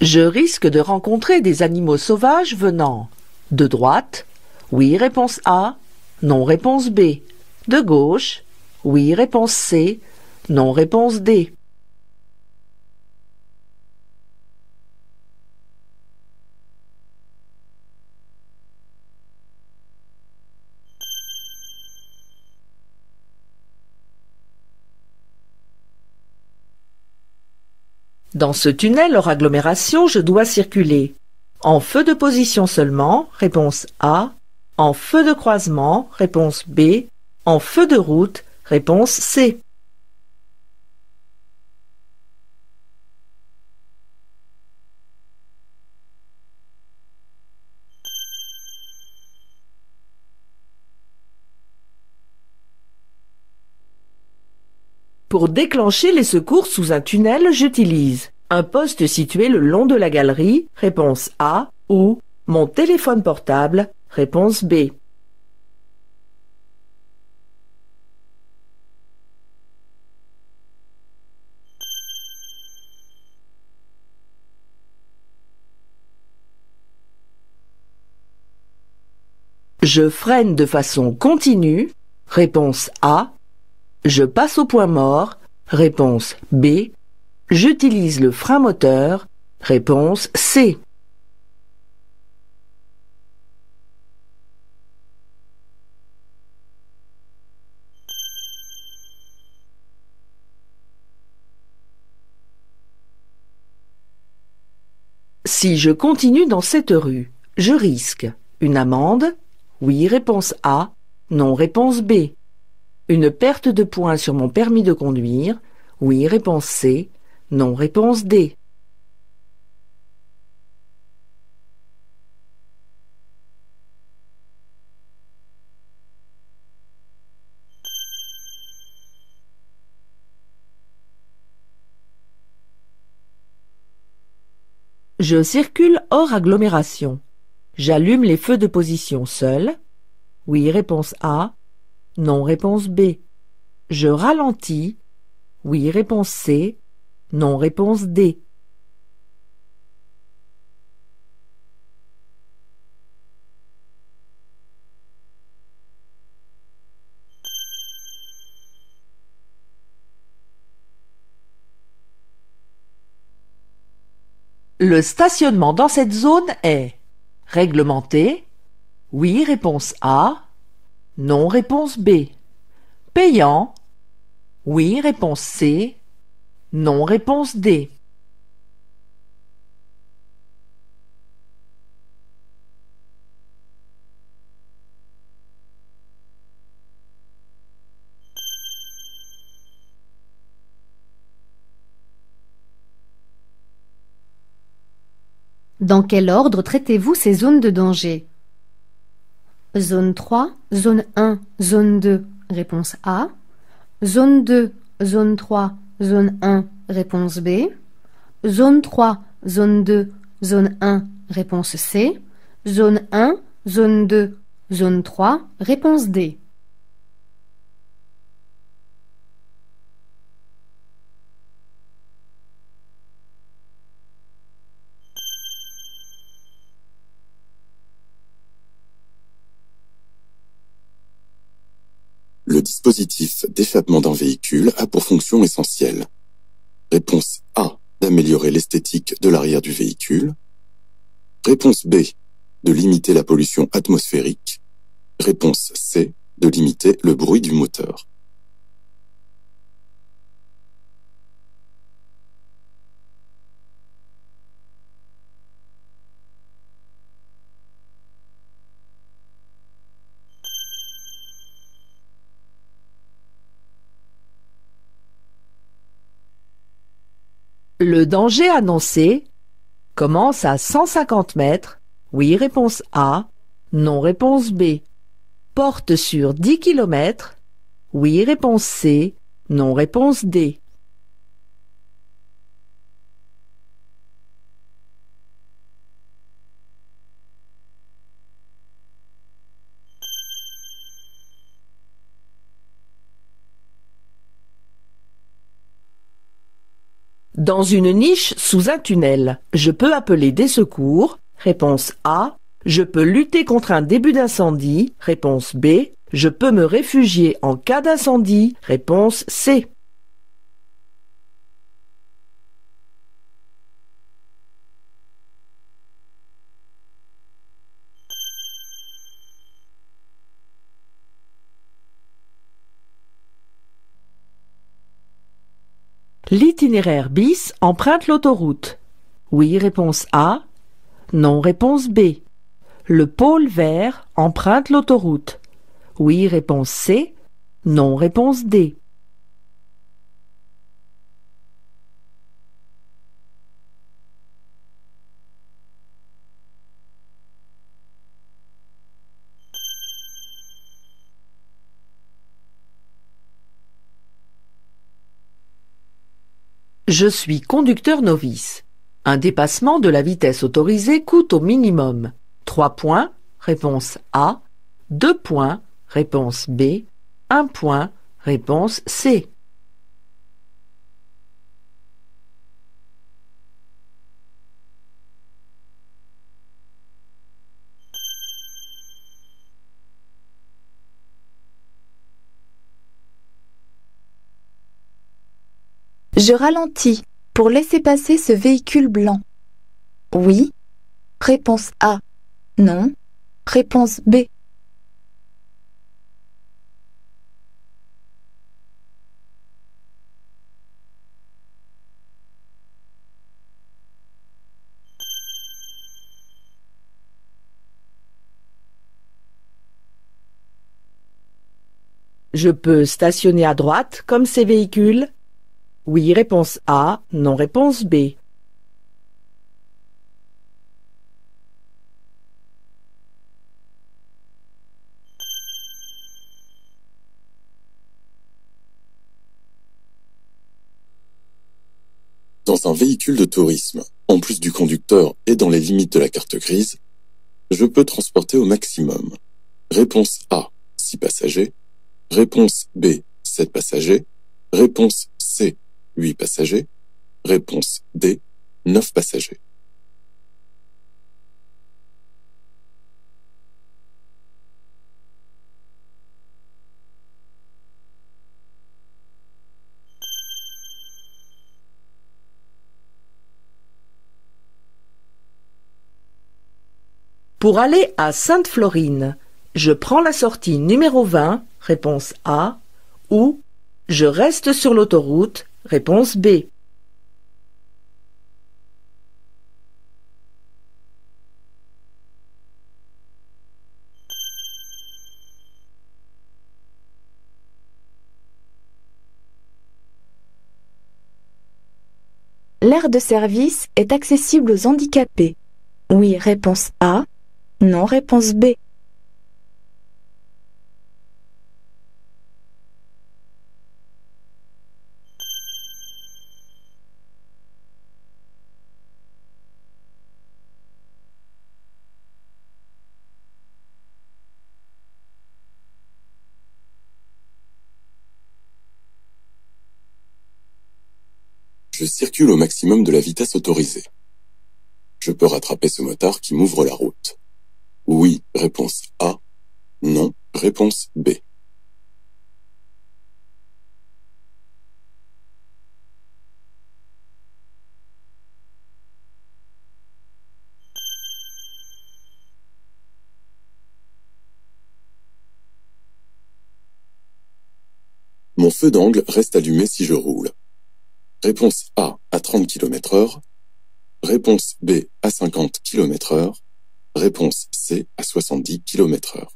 Je risque de rencontrer des animaux sauvages venant de droite. Oui, réponse A. Non, réponse B. De gauche. Oui, réponse C. Non, réponse D. Dans ce tunnel hors agglomération, je dois circuler en feu de position seulement, réponse A, en feu de croisement, réponse B, en feu de route, réponse C. Pour déclencher les secours sous un tunnel, j'utilise un poste situé le long de la galerie, réponse A, ou mon téléphone portable, réponse B. Je freine de façon continue, réponse A. Je passe au point mort, réponse B. J'utilise le frein moteur, réponse C. Si je continue dans cette rue, je risque une amende, oui, réponse A, non, réponse B. Une perte de points sur mon permis de conduire, oui, réponse C, non, réponse D. Je circule hors agglomération. J'allume les feux de position seul. Oui, réponse A. Non, réponse B. Je ralentis. Oui, réponse C. Non, réponse D. Le stationnement dans cette zone est réglementé. Oui, réponse A. Non, réponse B. Payant. Oui, réponse C. Non, réponse D. Dans quel ordre traitez-vous ces zones de danger? Zone 3, zone 1, zone 2, réponse A. Zone 2, zone 3, zone 1, réponse B. Zone 3, zone 2, zone 1, réponse C. Zone 1, zone 2, zone 3, réponse D. Le dispositif d'échappement d'un véhicule a pour fonction essentielle. Réponse A, d'améliorer l'esthétique de l'arrière du véhicule. Réponse B, de limiter la pollution atmosphérique. Réponse C, de limiter le bruit du moteur. Le danger annoncé commence à 150 mètres. Oui, réponse A. Non, réponse B. Porte sur 10 km. Oui, réponse C. Non, réponse D. Dans une niche sous un tunnel, je peux appeler des secours. Réponse A. Je peux lutter contre un début d'incendie. Réponse B. Je peux me réfugier en cas d'incendie. Réponse C. L'itinéraire bis emprunte l'autoroute. Oui, réponse A. Non, réponse B. Le pôle vert emprunte l'autoroute. Oui, réponse C. Non, réponse D. Je suis conducteur novice. Un dépassement de la vitesse autorisée coûte au minimum 3 points, réponse A, 2 points, réponse B, 1 point, réponse C. Je ralentis pour laisser passer ce véhicule blanc. Oui. Réponse A. Non. Réponse B. Je peux stationner à droite comme ces véhicules? Oui, réponse A, non, réponse B. Dans un véhicule de tourisme, en plus du conducteur et dans les limites de la carte grise, je peux transporter au maximum. Réponse A, 6 passagers. Réponse B, 7 passagers. Réponse C, 8 passagers. Réponse D, 9 passagers. Pour aller à Sainte-Florine, je prends la sortie numéro 20, réponse A, ou je reste sur l'autoroute, réponse B. L'aire de service est accessible aux handicapés. Oui, réponse A. Non, réponse B. Je circule au maximum de la vitesse autorisée. Je peux rattraper ce motard qui m'ouvre la route. Oui, réponse A. Non, réponse B. Mon feu d'angle reste allumé si je roule. Réponse A à 30 km/h. Réponse B à 50 km/h. Réponse C à 70 km/h.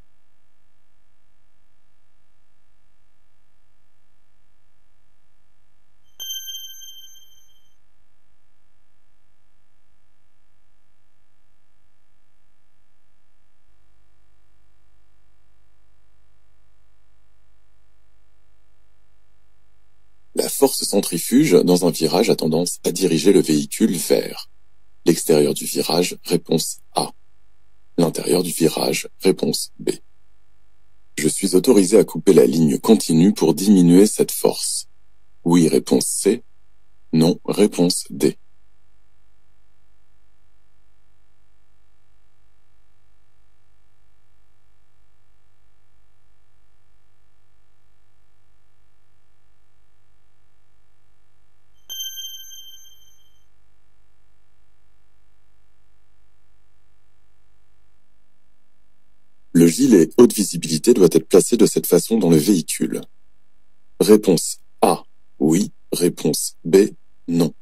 La force centrifuge dans un virage a tendance à diriger le véhicule vers l'extérieur du virage, réponse A. L'intérieur du virage, réponse B. Je suis autorisé à couper la ligne continue pour diminuer cette force. Oui, réponse C. non, réponse D. Le gilet haute visibilité doit être placé de cette façon dans le véhicule. Réponse A, oui. Réponse B, non.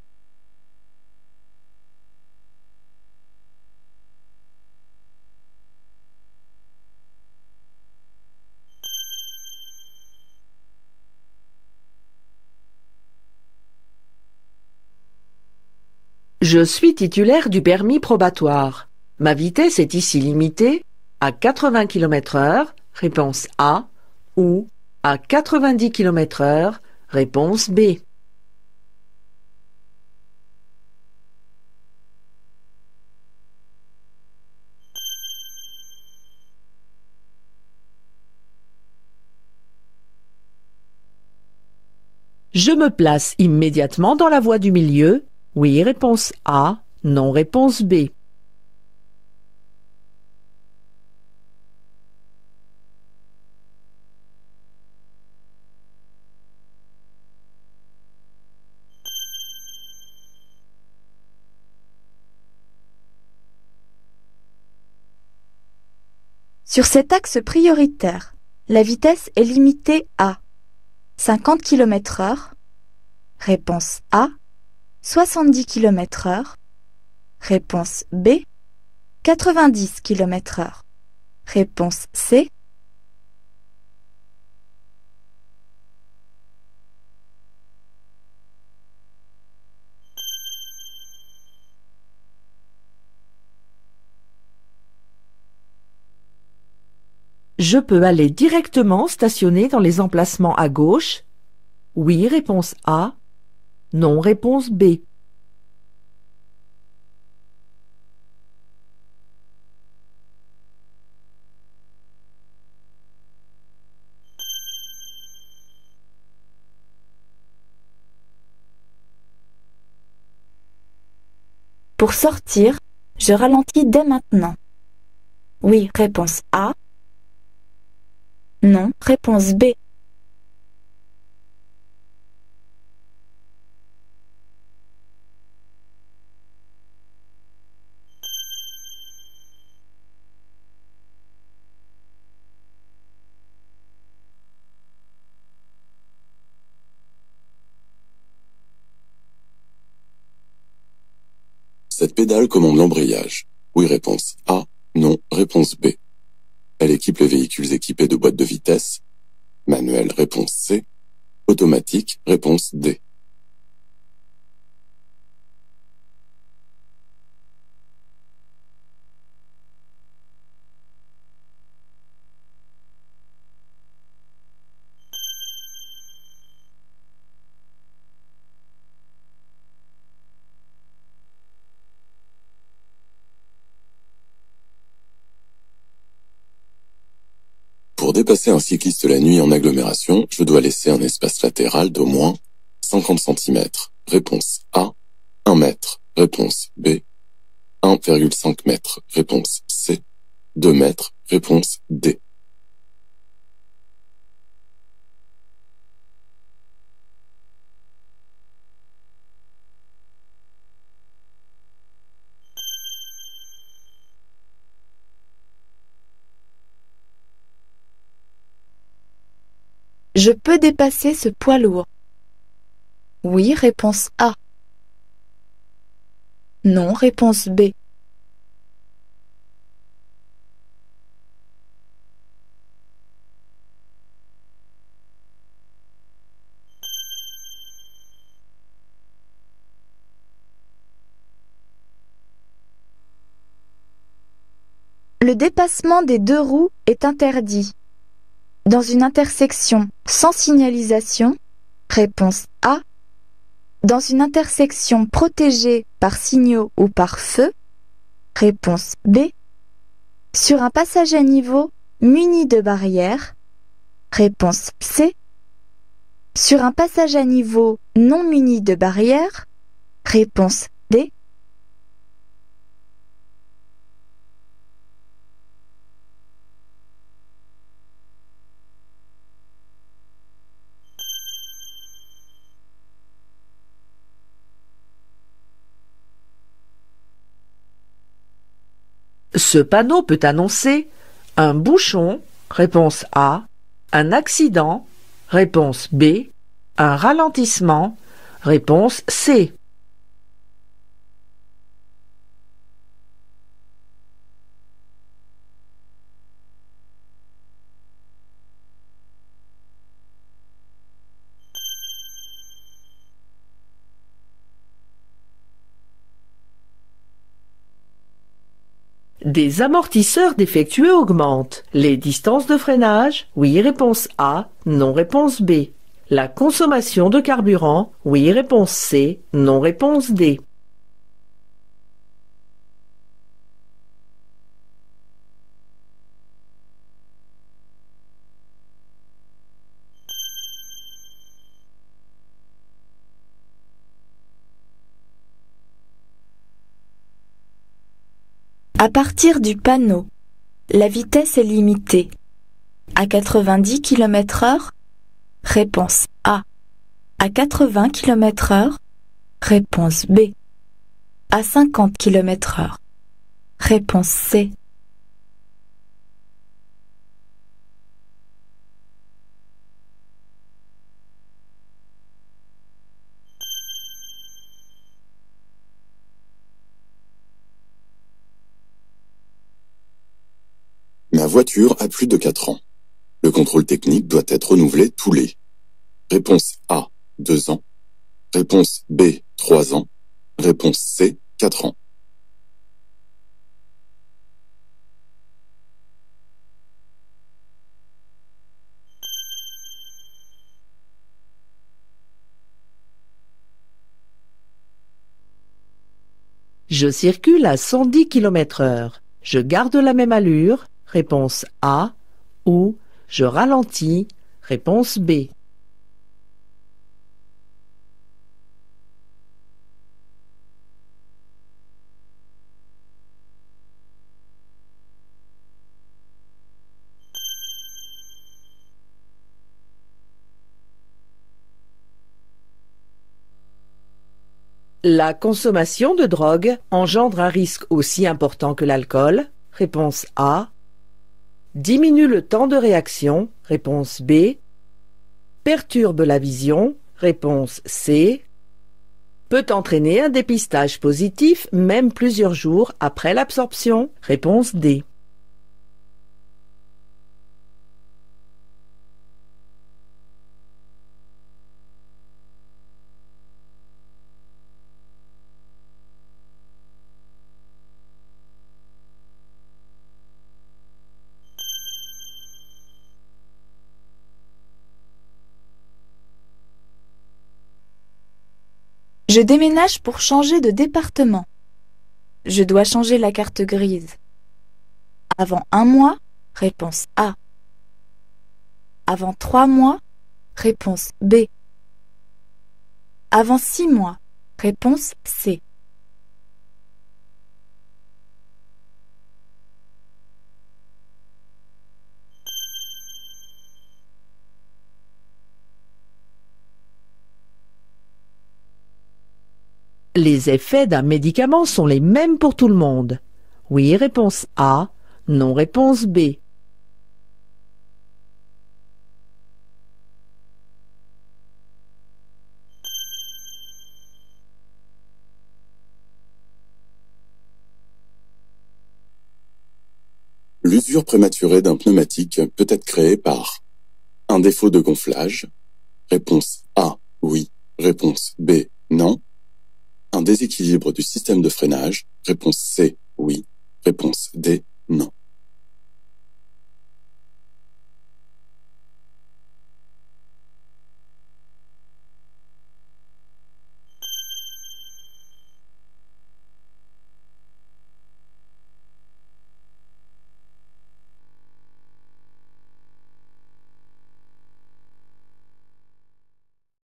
Je suis titulaire du permis probatoire. Ma vitesse est ici limitée à 80 km/h, réponse A, ou à 90 km/h, réponse B. Je me place immédiatement dans la voie du milieu. Oui, réponse A. Non, réponse B. Sur cet axe prioritaire, la vitesse est limitée à 50 km/h, réponse A, 70 km/h, réponse B, 90 km/h, réponse C. Je peux aller directement stationner dans les emplacements à gauche. Oui, réponse A. Non, réponse B. Pour sortir, je ralentis dès maintenant. Oui, réponse A. Non, réponse B. Cette pédale commande l'embrayage. Oui, réponse A. Non, réponse B. Elle équipe les véhicules équipés de boîtes de vitesse. Manuel, réponse C. Automatique, réponse D. Pour dépasser un cycliste la nuit en agglomération, je dois laisser un espace latéral d'au moins 50 cm. Réponse A, 1 mètre. Réponse B, 1,5 m. Réponse C, 2 mètres. Réponse D. Je peux dépasser ce poids lourd. Oui, réponse A. Non, réponse B. Le dépassement des deux roues est interdit. Dans une intersection sans signalisation, réponse A. Dans une intersection protégée par signaux ou par feu, réponse B. Sur un passage à niveau muni de barrières, réponse C. sur un passage à niveau non muni de barrière? Réponse D. Ce panneau peut annoncer un bouchon, réponse A, un accident, réponse B, un ralentissement, réponse C. Des amortisseurs défectueux augmentent. Les distances de freinage? Oui, réponse A. Non, réponse B. La consommation de carburant? Oui, réponse C. Non, réponse D. À partir du panneau, la vitesse est limitée à 90 km/h? Réponse A. À 80 km/h? Réponse B. À 50 km/h? Réponse C. Ma voiture a plus de 4 ans. Le contrôle technique doit être renouvelé tous les. Réponse A, 2 ans. Réponse B, 3 ans. Réponse C, 4 ans. Je circule à 110 km/h. Je garde la même allure? Réponse A. Ou je ralentis? Réponse B. La consommation de drogue engendre un risque aussi important que l'alcool? Réponse A. Diminue le temps de réaction? Réponse B. Perturbe la vision? Réponse C. Peut entraîner un dépistage positif même plusieurs jours après l'absorption? Réponse D. Je déménage pour changer de département. Je dois changer la carte grise. Avant 1 mois? Réponse A. Avant 3 mois? Réponse B. Avant 6 mois? Réponse C. Les effets d'un médicament sont les mêmes pour tout le monde? Oui, réponse A. Non, réponse B. L'usure prématurée d'un pneumatique peut être créée par un défaut de gonflage. Réponse A, oui. Réponse B, non. Un déséquilibre du système de freinage. Réponse C, oui. Réponse D, non.